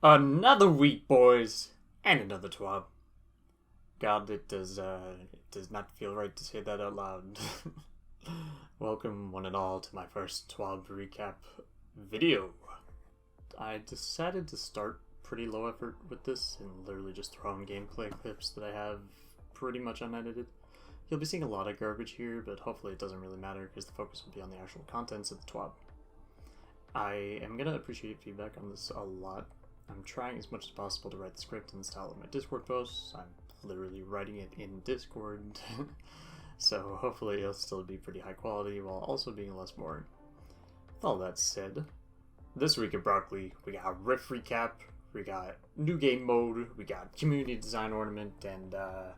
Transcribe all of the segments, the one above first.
Another week, boys, and another twab. God, it does not feel right to say that out loud. Welcome, one and all, to my first twab recap video. I decided to start pretty low effort with this and literally just throw in gameplay clips that I have pretty much unedited. You'll be seeing a lot of garbage here, but hopefully it doesn't really matter because the focus will be on the actual contents of the twab. I am going to appreciate feedback on this a lot. I'm trying as much as possible to write the script in the style of my Discord posts. I'm literally writing it in Discord, so hopefully it'll still be pretty high quality while also being less boring. With all that said, this week at Broccoli, we got a Rift recap, we got new game mode, we got community design ornament, and a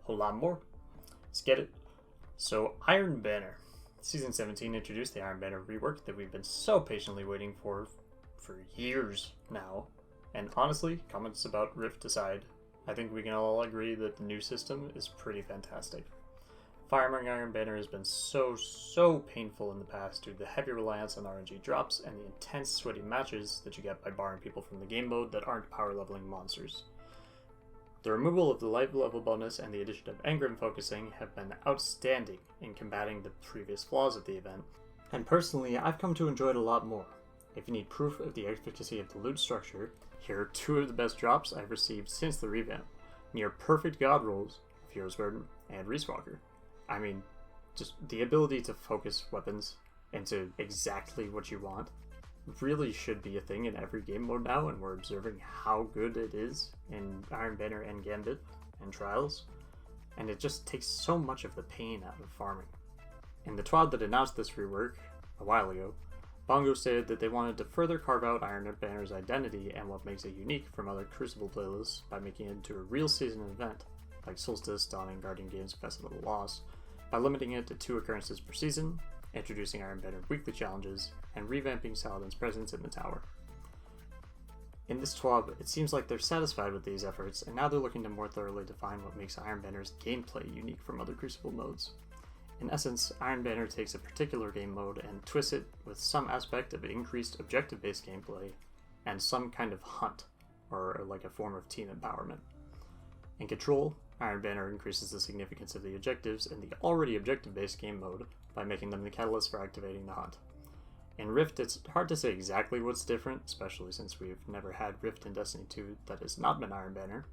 whole lot more. Let's get it. So, Iron Banner. Season 17 introduced the Iron Banner rework that we've been so patiently waiting for years now. And honestly, comments about Rift aside, I think we can all agree that the new system is pretty fantastic. Farming Iron Banner has been so painful in the past due to the heavy reliance on RNG drops and the intense sweaty matches that you get by barring people from the game mode that aren't power leveling monsters. The removal of the life level bonus and the addition of engram focusing have been outstanding in combating the previous flaws of the event, and personally I've come to enjoy it a lot more. If you need proof of the efficacy of the loot structure, here are two of the best drops I've received since the revamp. Near perfect god rolls, Hero's Burden, and Reeswalker. I mean, just the ability to focus weapons into exactly what you want really should be a thing in every game mode now, and we're observing how good it is in Iron Banner and Gambit and Trials, and it just takes so much of the pain out of farming. In the TWAD that announced this rework a while ago, Bungie said that they wanted to further carve out Iron Banner's identity and what makes it unique from other Crucible playlists by making it into a real season event, like Solstice, Dawn, and Guardian Games Festival of Loss, by limiting it to 2 occurrences per season, introducing Iron Banner weekly challenges, and revamping Saladin's presence in the tower. In this TWAB, it seems like they're satisfied with these efforts, and now they're looking to more thoroughly define what makes Iron Banner's gameplay unique from other Crucible modes. In essence, Iron Banner takes a particular game mode and twists it with some aspect of increased objective-based gameplay and some kind of hunt, or like a form of team empowerment. In Control, Iron Banner increases the significance of the objectives in the already objective-based game mode by making them the catalyst for activating the hunt. In Rift, it's hard to say exactly what's different, especially since we've never had Rift in Destiny 2 that has not been Iron Banner,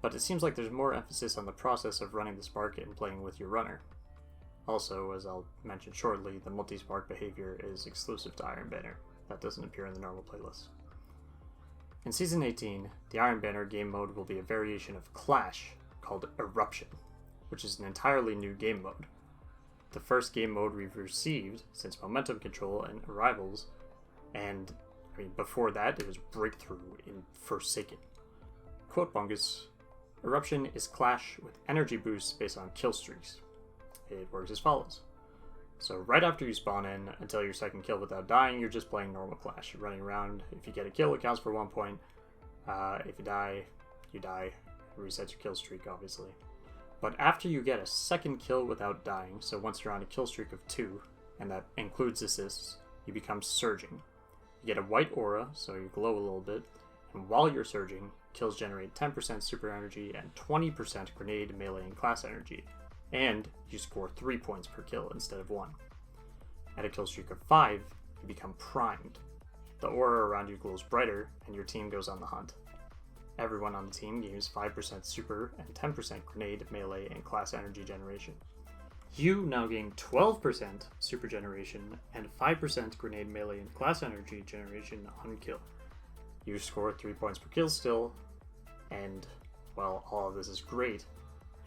but it seems like there's more emphasis on the process of running the spark and playing with your runner. Also, as I'll mention shortly, the multi-spark behavior is exclusive to Iron Banner. That doesn't appear in the normal playlist. In Season 18, the Iron Banner game mode will be a variation of Clash called Eruption, which is an entirely new game mode. The first game mode we've received since Momentum Control and Arrivals, and before that it was Breakthrough in Forsaken. Quote Bungus, Eruption is Clash with energy boosts based on kill streaks. It works as follows. So right after you spawn in, until your second kill without dying, you're just playing normal Clash. You're running around. If you get a kill, it counts for 1 point. If you die, you die. It resets your kill streak, obviously. But after you get a second kill without dying, so once you're on a kill streak of 2, and that includes assists, you become Surging. You get a white aura, so you glow a little bit, and while you're Surging, kills generate 10% super energy and 20% grenade, melee, and class energy. And you score 3 points per kill instead of 1. At a kill streak of 5, you become Primed. The aura around you glows brighter, and your team goes on the hunt. Everyone on the team gains 5% super and 10% grenade, melee, and class energy generation. You now gain 12% super generation and 5% grenade, melee, and class energy generation on kill. You score 3 points per kill still, and while all of this is great,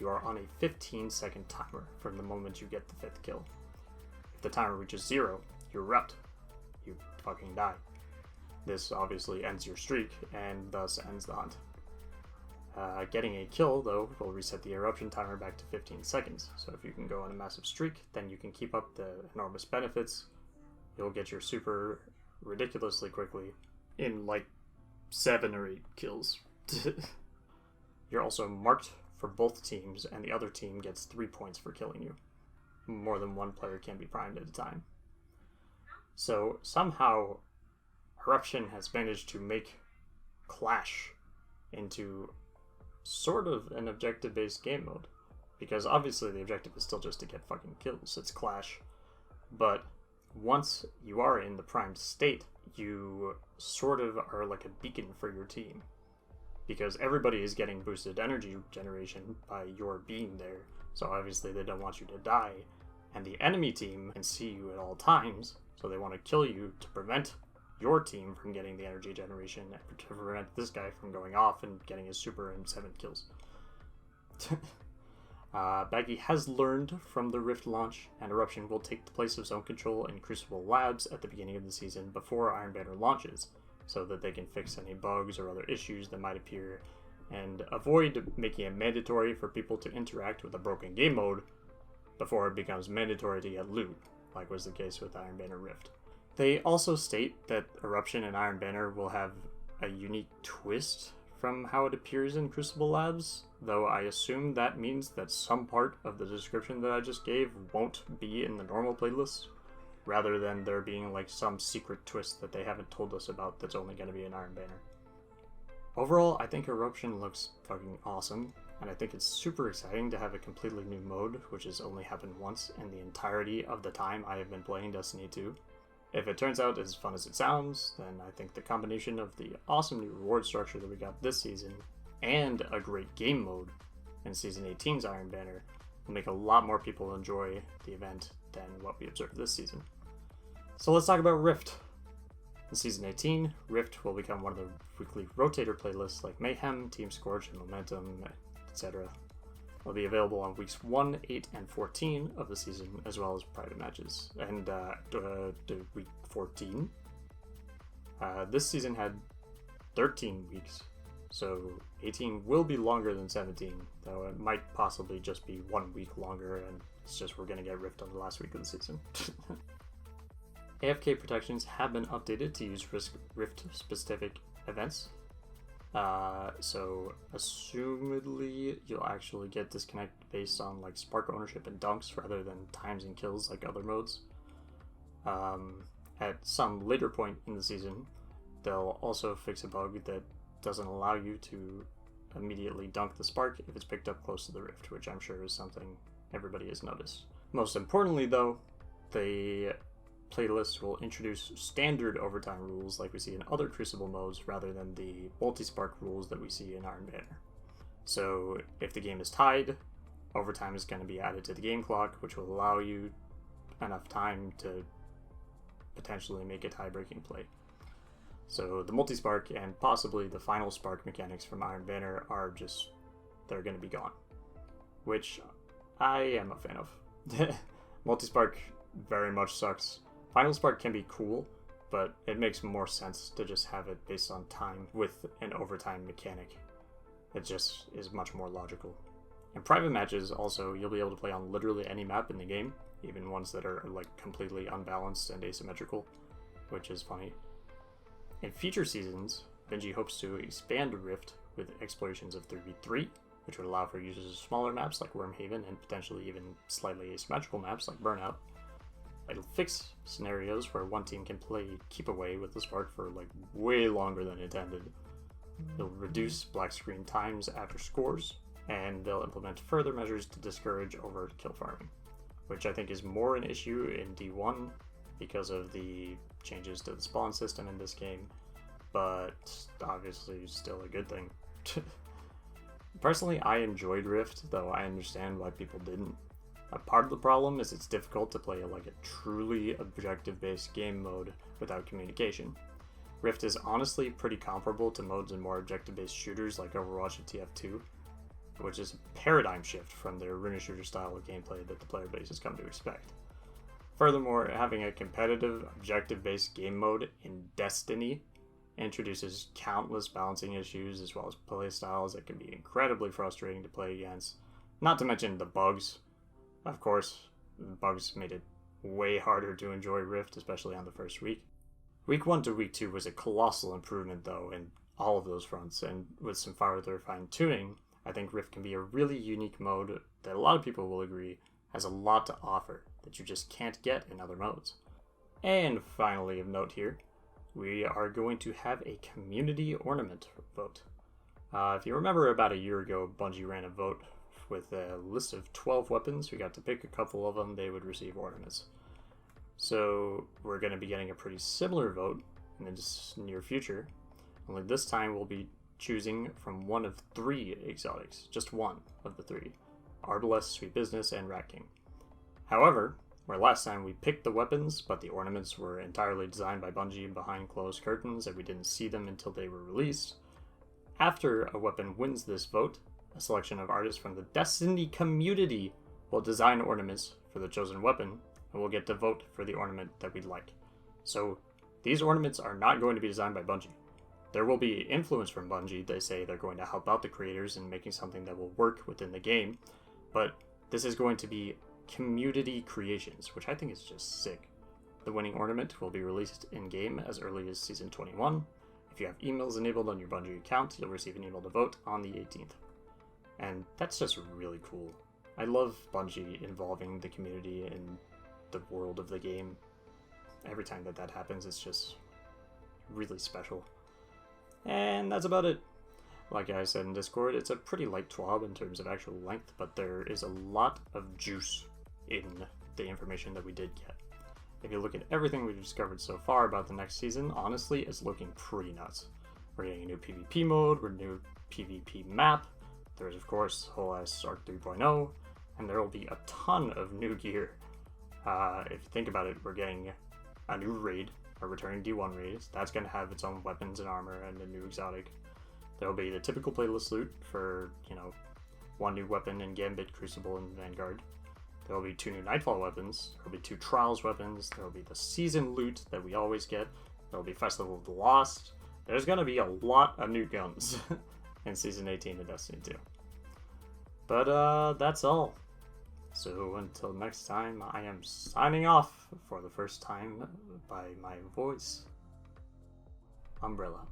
you are on a 15-second timer from the moment you get the 5th kill. If the timer reaches 0, you're out. You fucking die. This obviously ends your streak, and thus ends the hunt. Getting a kill, though, will reset the eruption timer back to 15 seconds, so if you can go on a massive streak, then you can keep up the enormous benefits. You'll get your super ridiculously quickly in like 7 or 8 kills. You're also marked for both teams, and the other team gets 3 points for killing you. More than one player can be primed at a time. So somehow Eruption has managed to make Clash into sort of an objective-based game mode. Because obviously the objective is still just to get fucking kills. It's Clash. But once you are in the primed state, you sort of are like a beacon for your team. Because everybody is getting boosted energy generation by your being there. So obviously they don't want you to die. And the enemy team can see you at all times, so they want to kill you to prevent your team from getting the energy generation and to prevent this guy from going off and getting his super and 7 kills. Baggy has learned from the Rift launch, and Eruption will take the place of Zone Control in Crucible Labs at the beginning of the season before Iron Banner launches, so that they can fix any bugs or other issues that might appear, and avoid making it mandatory for people to interact with a broken game mode before it becomes mandatory to get loot, like was the case with Iron Banner Rift. They also state that Eruption and Iron Banner will have a unique twist from how it appears in Crucible Labs, though I assume that means that some part of the description that I just gave won't be in the normal playlist, rather than there being like some secret twist that they haven't told us about that's only going to be in Iron Banner. Overall, I think Eruption looks fucking awesome, and I think it's super exciting to have a completely new mode, which has only happened once in the entirety of the time I have been playing Destiny 2. If it turns out as fun as it sounds, then I think the combination of the awesome new reward structure that we got this season, and a great game mode in Season 18's Iron Banner, will make a lot more people enjoy the event than what we observed this season. So let's talk about Rift. In Season 18, Rift will become one of the weekly rotator playlists like Mayhem, Team Scorch, and Momentum, etc. Will be available on weeks 1, 8, and 14 of the season, as well as private matches. And week 14, this season had 13 weeks, so 18 will be longer than 17, though it might possibly just be 1 week longer, and it's just we're going to get Rift on the last week of the season. AFK protections have been updated to use Rift-specific events. So assumedly you'll actually get disconnect based on like spark ownership and dunks rather than times and kills like other modes. At some later point in the season, they'll also fix a bug that doesn't allow you to immediately dunk the spark if it's picked up close to the rift, which I'm sure is something everybody has noticed. Most importantly though, the playlist will introduce standard overtime rules like we see in other Crucible modes rather than the multi-spark rules that we see in Iron Banner. So if the game is tied, overtime is going to be added to the game clock, which will allow you enough time to potentially make a tie-breaking play. So the multi-spark and possibly the final spark mechanics from Iron Banner are just, they're going to be gone, which I am a fan of. Multi-spark very much sucks. Final Spark can be cool, but it makes more sense to just have it based on time with an overtime mechanic. It just is much more logical. In private matches, also, you'll be able to play on literally any map in the game, even ones that are like completely unbalanced and asymmetrical, which is funny. In future seasons, Bungie hopes to expand Rift with explorations of 3v3, which would allow for users of smaller maps like Wormhaven and potentially even slightly asymmetrical maps like Burnout. It'll fix scenarios where one team can play keep away with the spark for like way longer than intended. It'll reduce black screen times after scores, and they'll implement further measures to discourage overt kill farming, which I think is more an issue in D1 because of the changes to the spawn system in this game, but obviously still a good thing. Personally, I enjoyed Rift, though I understand why people didn't. A part of the problem is it's difficult to play like a truly objective-based game mode without communication. Rift is honestly pretty comparable to modes in more objective-based shooters like Overwatch and TF2, which is a paradigm shift from their arena shooter style of gameplay that the player base has come to expect. Furthermore, having a competitive, objective-based game mode in Destiny introduces countless balancing issues as well as playstyles that can be incredibly frustrating to play against, not to mention the bugs. Of course, the bugs made it way harder to enjoy Rift, especially on the first week. Week 1 to week 2 was a colossal improvement though in all of those fronts, and with some further fine-tuning, I think Rift can be a really unique mode that a lot of people will agree has a lot to offer that you just can't get in other modes. And finally of note here, we are going to have a community ornament vote. If you remember, about a year ago, Bungie ran a vote with a list of 12 weapons. We got to pick a couple of them, they would receive ornaments. So we're going to be getting a pretty similar vote in the near future, only this time we'll be choosing from one of 3 exotics, just one of the 3, Arbalest, Sweet Business, and Rat King. However, where last time we picked the weapons, but the ornaments were entirely designed by Bungie behind closed curtains and we didn't see them until they were released, after a weapon wins this vote, a selection of artists from the Destiny community will design ornaments for the chosen weapon, and we'll get to vote for the ornament that we'd like. So these ornaments are not going to be designed by Bungie. There will be influence from Bungie. They say they're going to help out the creators in making something that will work within the game, but this is going to be community creations, which I think is just sick. The winning ornament will be released in-game as early as Season 21. If you have emails enabled on your Bungie account, you'll receive an email to vote on the 18th. And that's just really cool. I love Bungie involving the community in the world of the game. Every time that happens, it's just really special. And that's about it. Like I said in Discord, it's a pretty light TWAB in terms of actual length, but there is a lot of juice in the information that we did get. If you look at everything we've discovered so far about the next season, honestly, it's looking pretty nuts. We're getting a new PvP mode, we're a new PvP map, there's of course whole ass Arc 3.0, and there will be a ton of new gear. If you think about it, we're getting a new raid, a returning D1 raid. That's going to have its own weapons and armor and a new exotic. There'll be the typical playlist loot for, one new weapon in Gambit, Crucible, and Vanguard. There will be 2 new Nightfall weapons, there will be 2 Trials weapons, there will be the season loot that we always get, there will be Festival of the Lost. There's going to be a lot of new guns in Season 18 of Destiny 2. But that's all. So until next time, I am signing off for the first time by my voice. Umbrella.